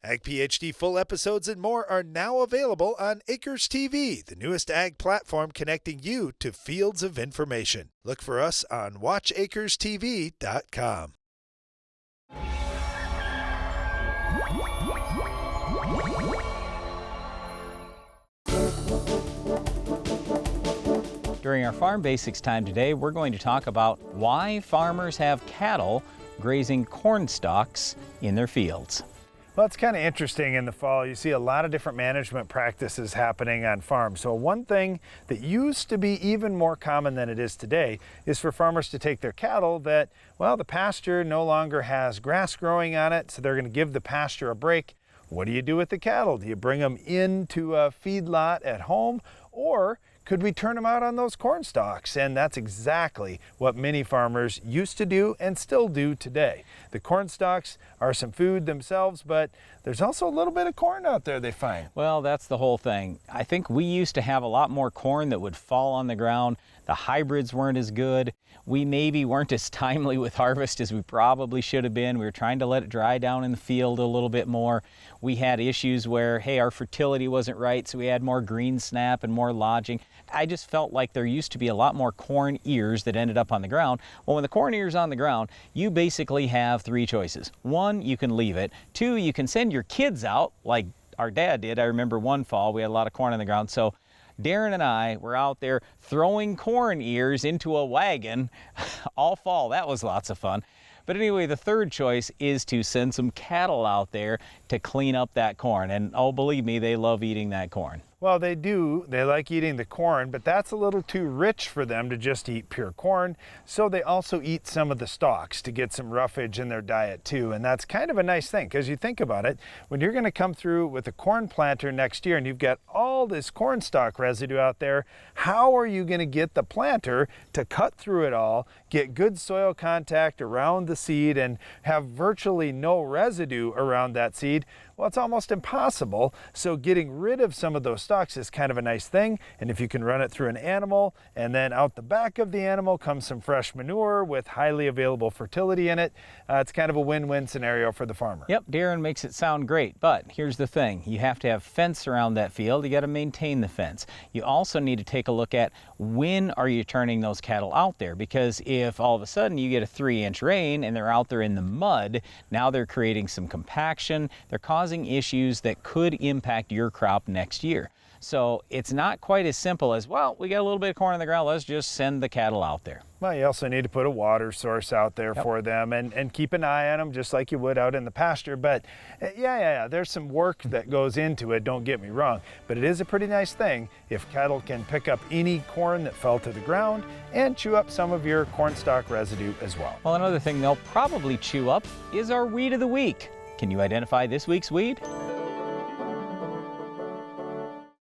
Ag PhD full episodes and more are now available on Acres TV, the newest ag platform connecting you to fields of information. Look for us on watchacrestv.com. During our Farm Basics time today, we're going to talk about why farmers have cattle grazing corn stalks in their fields. Well, it's kind of interesting in the fall. You see a lot of different management practices happening on farms. So one thing that used to be even more common than it is today is for farmers to take their cattle that, well, the pasture no longer has grass growing on it, so they're going to give the pasture a break. What do you do with the cattle? Do you bring them into a feedlot at home, or could we turn them out on those corn stalks? And that's exactly what many farmers used to do and still do today. The corn stalks are some food themselves, but there's also a little bit of corn out there they find. Well, that's the whole thing. I think we used to have a lot more corn that would fall on the ground. The hybrids weren't as good. We maybe weren't as timely with harvest as we probably should have been. We were trying to let it dry down in the field a little bit more. We had issues where, hey, our fertility wasn't right, so we had more green snap and more lodging. I just felt like there used to be a lot more corn ears that ended up on the ground. Well, when the corn ears on the ground, you basically have three choices. One, you can leave it. Two, you can send your kids out like our dad did. I remember one fall we had a lot of corn on the ground, so Darren and I were out there throwing corn ears into a wagon all fall. That was lots of fun. But anyway, the third choice is to send some cattle out there to clean up that corn. And oh, believe me, they love eating that corn. Well, they do. They like eating the corn, but that's a little too rich for them to just eat pure corn. So they also eat some of the stalks to get some roughage in their diet too. And that's kind of a nice thing, because you think about it, when you're going to come through with a corn planter next year and you've got all this corn stalk residue out there, how are you going to get the planter to cut through it all, get good soil contact around the seed, and have virtually no residue around that seed? Well, it's almost impossible. So getting rid of some of those stalks is kind of a nice thing. And if you can run it through an animal, and then out the back of the animal comes some fresh manure with highly available fertility in it, it's kind of a win-win scenario for the farmer. Yep, Darren makes it sound great, but here's the thing. You have to have fence around that field. You got to maintain the fence. You also need to take a look at when are you turning those cattle out there, because if all of a sudden you get a 3-inch rain and they're out there in the mud, now they're creating some compaction. They're causing issues that could impact your crop next year. So it's not quite as simple as, well, we got a little bit of corn on the ground, let's just send the cattle out there. Well, you also need to put a water source out there for them and keep an eye on them just like you would out in the pasture. But yeah, there's some work that goes into it, don't get me wrong. But it is a pretty nice thing if cattle can pick up any corn that fell to the ground and chew up some of your corn stalk residue as well. Well, another thing they'll probably chew up is our weed of the week. Can you identify this week's weed?